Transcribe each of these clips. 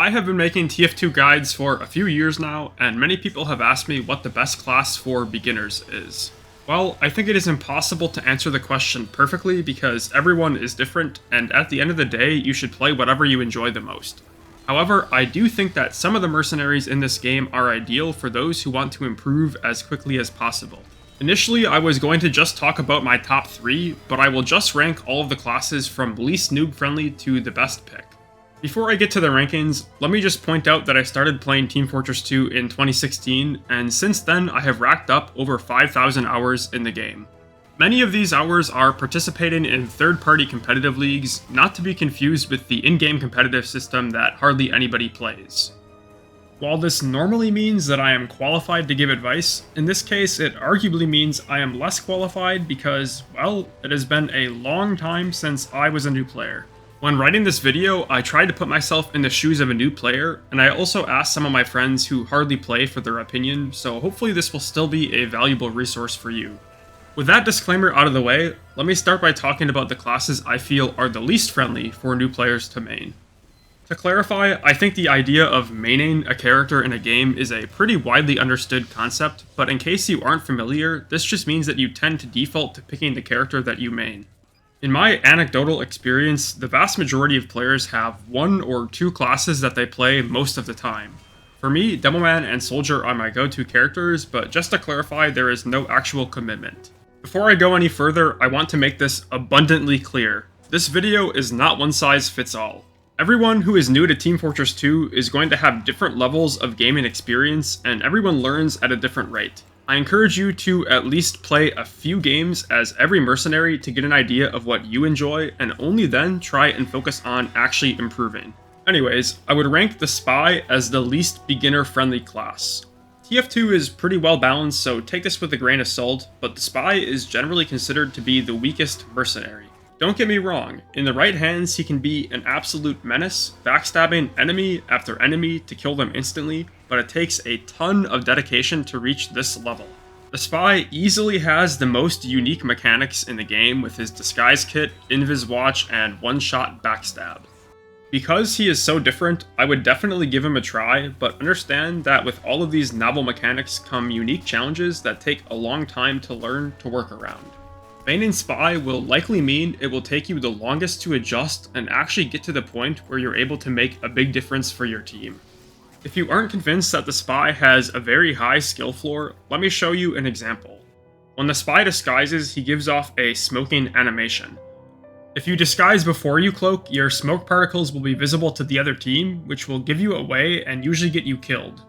I have been making tf2 guides for a few years now, and many people have asked me what the best class for beginners is. Well, I think it is impossible to answer the question perfectly because everyone is different, and at the end of the day, you should play whatever you enjoy the most. However, I do think that some of the mercenaries in this game are ideal for those who want to improve as quickly as possible. Initially, I was going to just talk about my top 3, but I will just rank all of the classes from least noob friendly to the best pick. Before I get to the rankings, let me just point out that I started playing Team Fortress 2 in 2016, and since then I have racked up over 5,000 hours in the game. Many of these hours are participating in third-party competitive leagues, not to be confused with the in-game competitive system that hardly anybody plays. While this normally means that I am qualified to give advice, in this case it arguably means I am less qualified because, well, it has been a long time since I was a new player. When writing this video, I tried to put myself in the shoes of a new player, and I also asked some of my friends who hardly play for their opinion, so hopefully this will still be a valuable resource for you. With that disclaimer out of the way, let me start by talking about the classes I feel are the least friendly for new players to main. To clarify, I think the idea of maining a character in a game is a pretty widely understood concept, but in case you aren't familiar, this just means that you tend to default to picking the character that you main. In my anecdotal experience, the vast majority of players have 1 or 2 classes that they play most of the time. For me, Demoman and Soldier are my go-to characters, but just to clarify, there is no actual commitment. Before I go any further, I want to make this abundantly clear. This video is not one size fits all. Everyone who is new to Team Fortress 2 is going to have different levels of gaming experience, and everyone learns at a different rate. I encourage you to at least play a few games as every mercenary to get an idea of what you enjoy, and only then try and focus on actually improving. Anyways, I would rank the Spy as the least beginner-friendly class. tf2 is pretty well balanced, so take this with a grain of salt, but the Spy is generally considered to be the weakest mercenary. Don't get me wrong, in the right hands he can be an absolute menace, backstabbing enemy after enemy to kill them instantly, but it takes a ton of dedication to reach this level. The Spy easily has the most unique mechanics in the game with his disguise kit, invis watch, and one-shot backstab. Because he is so different, I would definitely give him a try, but understand that with all of these novel mechanics come unique challenges that take a long time to learn to work around. Maining Spy will likely mean it will take you the longest to adjust and actually get to the point where you're able to make a big difference for your team. If you aren't convinced that the Spy has a very high skill floor, let me show you an example. When the Spy disguises, he gives off a smoking animation. If you disguise before you cloak, your smoke particles will be visible to the other team, which will give you away and usually get you killed.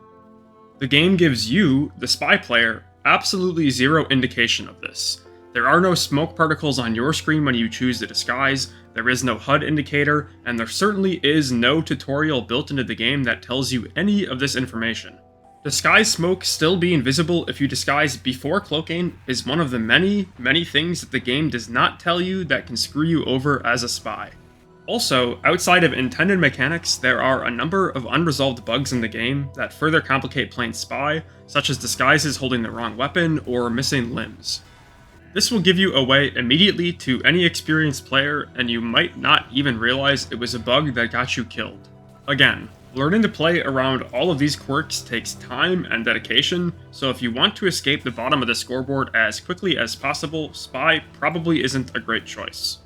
The game gives you, the Spy player, absolutely zero indication of this. There are no smoke particles on your screen when you choose the disguise, there is no HUD indicator, and there certainly is no tutorial built into the game that tells you any of this information. Disguise smoke still being visible if you disguise before cloaking is one of the many things that the game does not tell you that can screw you over as a spy. Also, outside of intended mechanics, there are a number of unresolved bugs in the game that further complicate playing Spy, such as disguises holding the wrong weapon or missing limbs. This will give you away immediately to any experienced player, and you might not even realize it was a bug that got you killed. Again, learning to play around all of these quirks takes time and dedication, so if you want to escape the bottom of the scoreboard as quickly as possible, Spy probably isn't a great choice.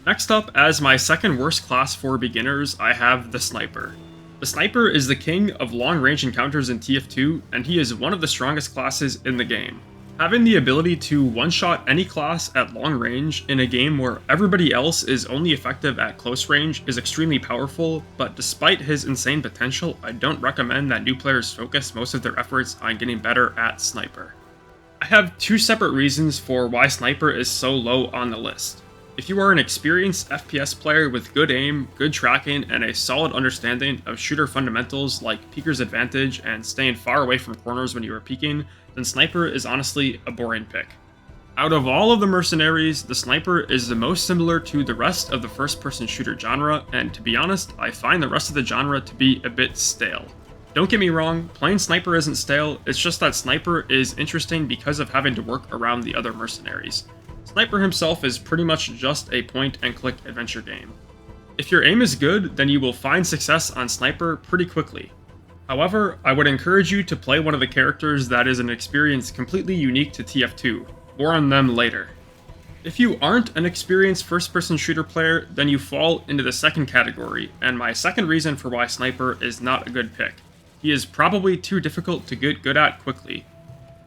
Next up, as my second worst class for beginners, I have the Sniper. The Sniper is the king of long-range encounters in TF2, and he is one of the strongest classes in the game. Having the ability to one-shot any class at long range in a game where everybody else is only effective at close range is extremely powerful, but despite his insane potential, I don't recommend that new players focus most of their efforts on getting better at Sniper. I have 2 separate reasons for why Sniper is so low on the list. If you are an experienced FPS player with good aim, good tracking, and a solid understanding of shooter fundamentals like peeker's advantage and staying far away from corners when you are peeking, then Sniper is honestly a boring pick. Out of all of the mercenaries, the Sniper is the most similar to the rest of the first-person shooter genre, and to be honest, I find the rest of the genre to be a bit stale. Don't get me wrong, playing Sniper isn't stale, it's just that Sniper is interesting because of having to work around the other mercenaries. Sniper himself is pretty much just a point-and-click adventure game. If your aim is good, then you will find success on Sniper pretty quickly. However, I would encourage you to play one of the characters that is an experience completely unique to tf2. More on them later. If you aren't an experienced first-person shooter player, then you fall into the second category, and my second reason for why Sniper is not a good pick. He is probably too difficult to get good at quickly.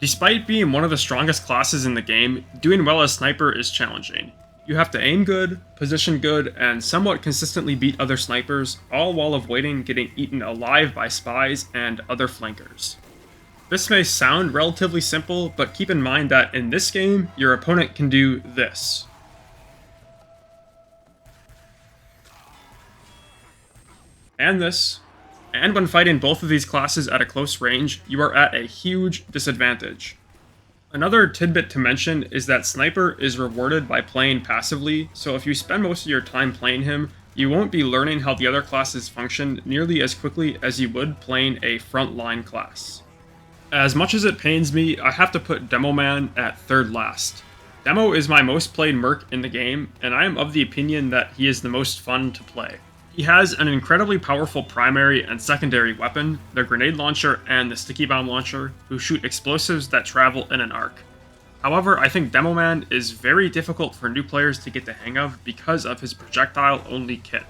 Despite being one of the strongest classes in the game, doing well as Sniper is challenging. You have to aim good, position good, and somewhat consistently beat other snipers, all while avoiding getting eaten alive by spies and other flankers. This may sound relatively simple, but keep in mind that in this game, your opponent can do this. And this. And when fighting both of these classes at a close range, you are at a huge disadvantage. Another tidbit to mention is that Sniper is rewarded by playing passively, so if you spend most of your time playing him, you won't be learning how the other classes function nearly as quickly as you would playing a frontline class. As much as it pains me, I have to put Demoman at third last. Demo is my most played merc in the game, and I am of the opinion that he is the most fun to play. He has an incredibly powerful primary and secondary weapon, the grenade launcher and the sticky bomb launcher, who shoot explosives that travel in an arc. However, I think Demoman is very difficult for new players to get the hang of because of his projectile-only kit.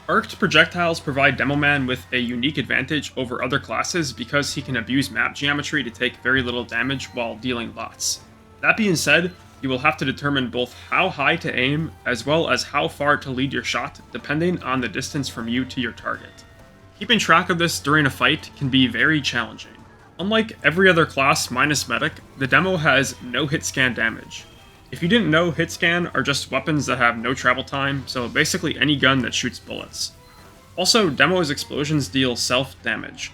Arced projectiles provide Demoman with a unique advantage over other classes because he can abuse map geometry to take very little damage while dealing lots. That being said, you will have to determine both how high to aim as well as how far to lead your shot depending on the distance from you to your target. Keeping track of this during a fight can be very challenging. Unlike every other class minus Medic, the Demo has no hit scan damage. If you didn't know, hit scan are just weapons that have no travel time, so basically any gun that shoots bullets. Also, Demo's explosions deal self-damage.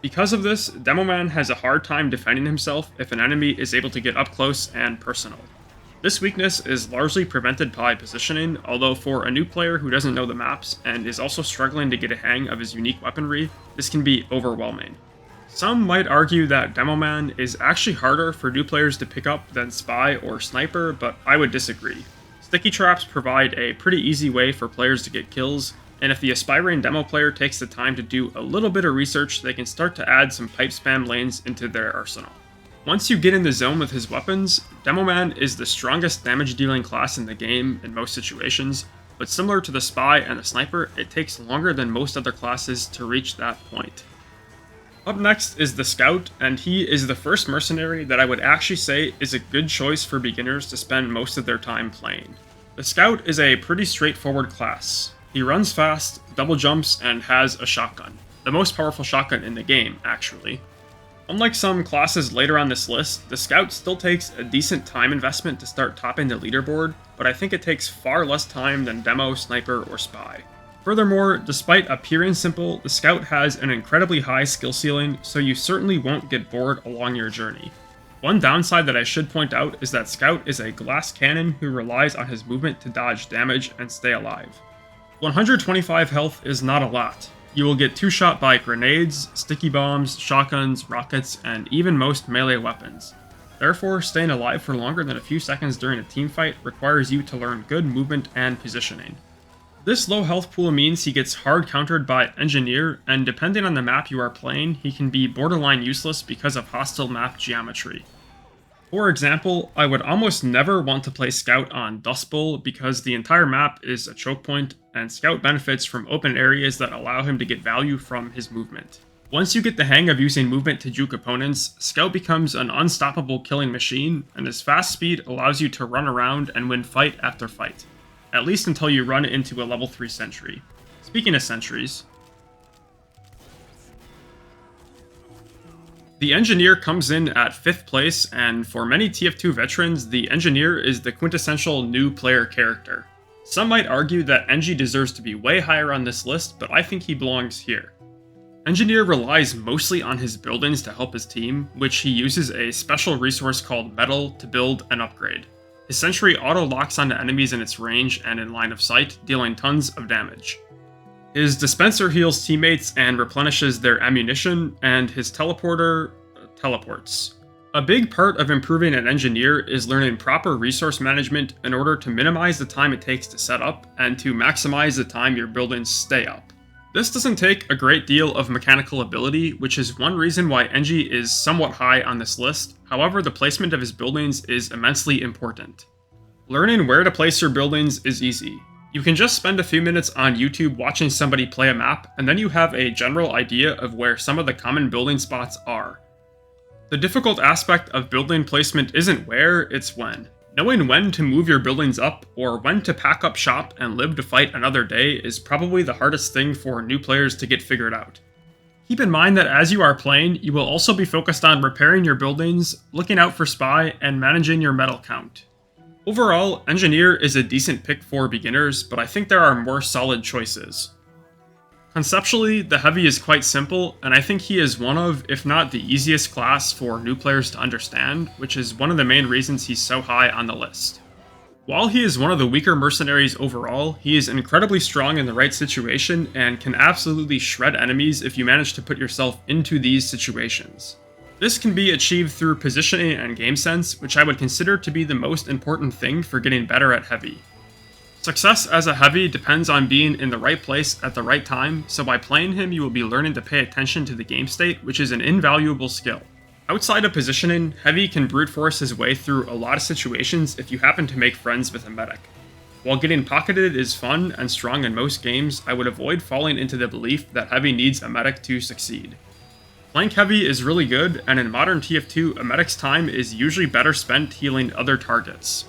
Because of this, Demoman has a hard time defending himself if an enemy is able to get up close and personal. This weakness is largely prevented by positioning, although for a new player who doesn't know the maps and is also struggling to get a hang of his unique weaponry, this can be overwhelming. Some might argue that Demoman is actually harder for new players to pick up than Spy or Sniper, but I would disagree. Sticky traps provide a pretty easy way for players to get kills, and if the aspiring Demo player takes the time to do a little bit of research, they can start to add some pipe spam lanes into their arsenal. Once you get in the zone with his weapons, Demoman is the strongest damage dealing class in the game in most situations, but similar to the Spy and the Sniper, it takes longer than most other classes to reach that point. Up next is the Scout, and he is the first mercenary that I would actually say is a good choice for beginners to spend most of their time playing. The Scout is a pretty straightforward class. He runs fast, double jumps, and has a shotgun. The most powerful shotgun in the game, actually. Unlike some classes later on this list, the Scout still takes a decent time investment to start topping the leaderboard, but I think it takes far less time than Demo, Sniper, or Spy. Furthermore, despite appearing simple, the Scout has an incredibly high skill ceiling, so you certainly won't get bored along your journey. One downside that I should point out is that Scout is a glass cannon who relies on his movement to dodge damage and stay alive. 125 health is not a lot. You will get 2-shot by grenades, sticky bombs, shotguns, rockets, and even most melee weapons. Therefore, staying alive for longer than a few seconds during a teamfight requires you to learn good movement and positioning. This low health pool means he gets hard countered by Engineer, and depending on the map you are playing, he can be borderline useless because of hostile map geometry. For example, I would almost never want to play Scout on Dust Bowl because the entire map is a choke point, and Scout benefits from open areas that allow him to get value from his movement. Once you get the hang of using movement to juke opponents, Scout becomes an unstoppable killing machine, and his fast speed allows you to run around and win fight after fight. At least until you run into a level 3 sentry. Speaking of sentries, the Engineer comes in at 5th place, and for many TF2 veterans, the Engineer is the quintessential new player character. Some might argue that Engie deserves to be way higher on this list, but I think he belongs here. Engineer relies mostly on his buildings to help his team, which he uses a special resource called Metal to build and upgrade. His sentry auto-locks onto enemies in its range and in line of sight, dealing tons of damage. His dispenser heals teammates and replenishes their ammunition, and his teleporter teleports. A big part of improving an engineer is learning proper resource management in order to minimize the time it takes to set up and to maximize the time your buildings stay up. This doesn't take a great deal of mechanical ability, which is one reason why Engie is somewhat high on this list. However, the placement of his buildings is immensely important. Learning where to place your buildings is easy. You can just spend a few minutes on YouTube watching somebody play a map, and then you have a general idea of where some of the common building spots are. The difficult aspect of building placement isn't where, it's when. Knowing when to move your buildings up, or when to pack up shop and live to fight another day is probably the hardest thing for new players to get figured out. Keep in mind that as you are playing, you will also be focused on repairing your buildings, looking out for spy, and managing your metal count. Overall, Engineer is a decent pick for beginners, but I think there are more solid choices. Conceptually, the Heavy is quite simple, and I think he is one of, if not the easiest class for new players to understand, which is one of the main reasons he's so high on the list. While he is one of the weaker mercenaries overall, he is incredibly strong in the right situation and can absolutely shred enemies if you manage to put yourself into these situations. This can be achieved through positioning and game sense, which I would consider to be the most important thing for getting better at Heavy. Success as a Heavy depends on being in the right place at the right time, so by playing him you will be learning to pay attention to the game state, which is an invaluable skill. Outside of positioning, Heavy can brute force his way through a lot of situations if you happen to make friends with a medic. While getting pocketed is fun and strong in most games, I would avoid falling into the belief that Heavy needs a medic to succeed. Flank Heavy is really good, and in modern TF2, a medic's time is usually better spent healing other targets.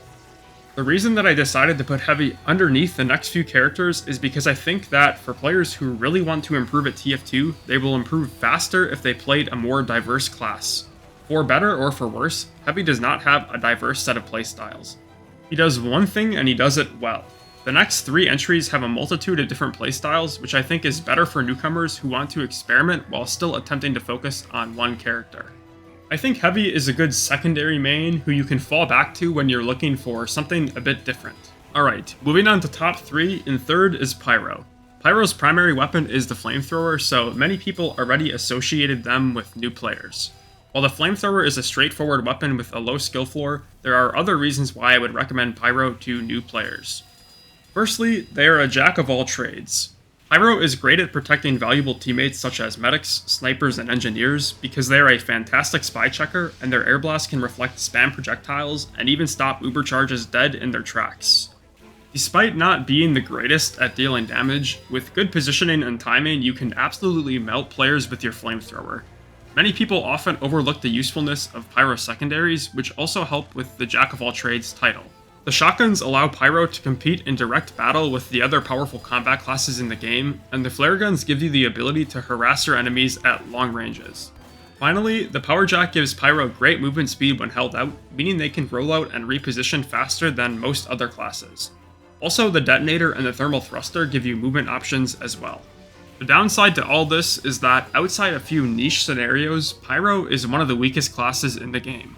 The reason that I decided to put Heavy underneath the next few characters is because I think that for players who really want to improve at TF2, they will improve faster if they played a more diverse class. For better or for worse, Heavy does not have a diverse set of playstyles. He does one thing and he does it well. The next 3 entries have a multitude of different playstyles, which I think is better for newcomers who want to experiment while still attempting to focus on one character. I think Heavy is a good secondary main who you can fall back to when you're looking for something a bit different. Alright, moving on to top 3, in third is Pyro. Pyro's primary weapon is the flamethrower, so many people already associated them with new players. While the flamethrower is a straightforward weapon with a low skill floor, there are other reasons why I would recommend Pyro to new players. Firstly, they are a jack of all trades. Pyro is great at protecting valuable teammates such as medics, snipers, and engineers because they are a fantastic spy checker and their air blast can reflect spam projectiles and even stop uber charges dead in their tracks. Despite not being the greatest at dealing damage, with good positioning and timing you can absolutely melt players with your flamethrower. Many people often overlook the usefulness of Pyro secondaries, which also help with the jack of all trades title. The shotguns allow Pyro to compete in direct battle with the other powerful combat classes in the game, and the flare guns give you the ability to harass your enemies at long ranges. Finally, the power jack gives Pyro great movement speed when held out, meaning they can roll out and reposition faster than most other classes. Also, the detonator and the thermal thruster give you movement options as well. The downside to all this is that outside a few niche scenarios, Pyro is one of the weakest classes in the game.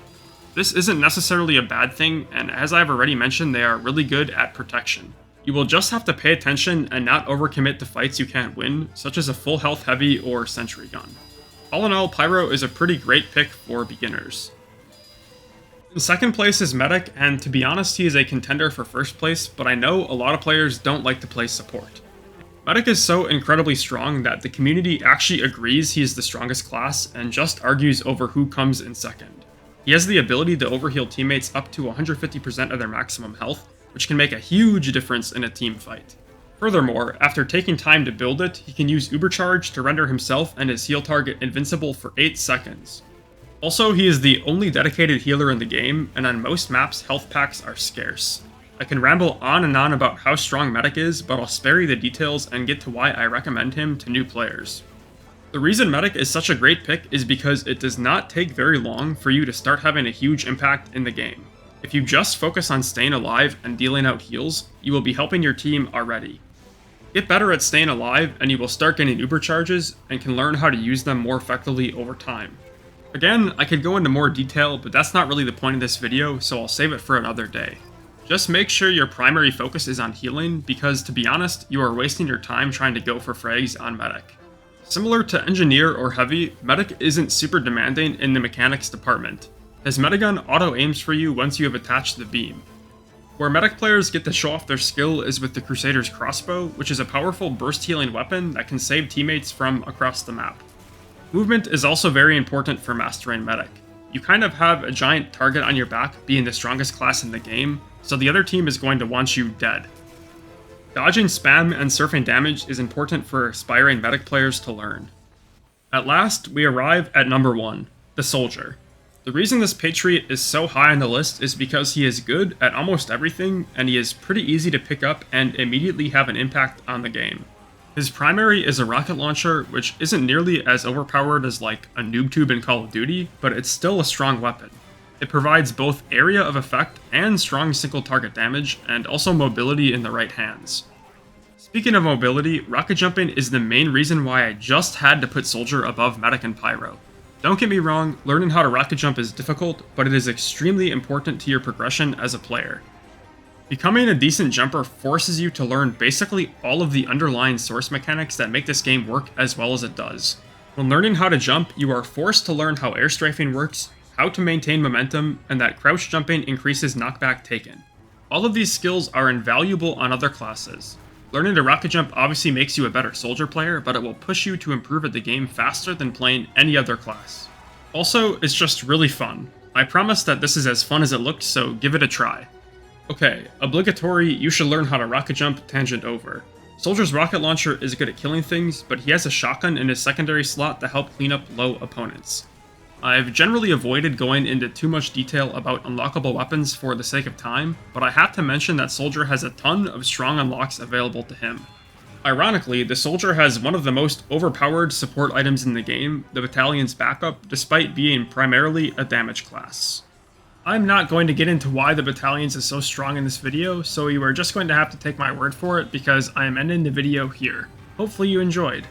This isn't necessarily a bad thing, and as I've already mentioned, they are really good at protection. You will just have to pay attention and not overcommit to fights you can't win, such as a full health heavy or sentry gun. All in all, Pyro is a pretty great pick for beginners. In second place is Medic, and to be honest, he is a contender for first place, but I know a lot of players don't like to play support. Medic is so incredibly strong that the community actually agrees he is the strongest class and just argues over who comes in second. He has the ability to overheal teammates up to 150% of their maximum health, which can make a huge difference in a team fight. Furthermore, after taking time to build it, he can use Ubercharge to render himself and his heal target invincible for 8 seconds. Also, he is the only dedicated healer in the game, and on most maps, health packs are scarce. I can ramble on and on about how strong Medic is, but I'll spare you the details and get to why I recommend him to new players. The reason Medic is such a great pick is because it does not take very long for you to start having a huge impact in the game. If you just focus on staying alive and dealing out heals, you will be helping your team already. Get better at staying alive and you will start getting Uber charges and can learn how to use them more effectively over time. Again, I could go into more detail, but that's not really the point of this video, so I'll save it for another day. Just make sure your primary focus is on healing, because to be honest, you are wasting your time trying to go for frags on Medic. Similar to Engineer or Heavy, Medic isn't super demanding in the mechanics department. His medigun auto-aims for you once you have attached the beam. Where medic players get to show off their skill is with the Crusader's crossbow, which is a powerful burst healing weapon that can save teammates from across the map. Movement is also very important for mastering medic. You kind of have a giant target on your back being the strongest class in the game, so the other team is going to want you dead. Dodging spam and surfing damage is important for aspiring medic players to learn. At last, we arrive at number 1, the Soldier. The reason this Patriot is so high on the list is because he is good at almost everything, and he is pretty easy to pick up and immediately have an impact on the game. His primary is a rocket launcher, which isn't nearly as overpowered as like a noob tube in Call of Duty, but it's still a strong weapon. It provides both area of effect and strong single target damage, and also mobility in the right hands. Speaking of mobility, rocket jumping is the main reason why I just had to put Soldier above Medic and Pyro. Don't get me wrong, learning how to rocket jump is difficult, but it is extremely important to your progression as a player. Becoming a decent jumper forces you to learn basically all of the underlying source mechanics that make this game work as well as it does. When learning how to jump, you are forced to learn how air strafing works, how to maintain momentum, and that crouch jumping increases knockback taken. All of these skills are invaluable on other classes. Learning to rocket jump obviously makes you a better soldier player, but it will push you to improve at the game faster than playing any other class. Also, it's just really fun. I promise that this is as fun as it looks, so give it a try. Okay, obligatory, you should learn how to rocket jump, tangent over. Soldier's rocket launcher is good at killing things, but he has a shotgun in his secondary slot to help clean up low opponents. I've generally avoided going into too much detail about unlockable weapons for the sake of time, but I have to mention that Soldier has a ton of strong unlocks available to him. Ironically, the Soldier has one of the most overpowered support items in the game, the Battalion's Backup, despite being primarily a damage class. I'm not going to get into why the Battalions is so strong in this video, so you are just going to have to take my word for it because I am ending the video here. Hopefully you enjoyed.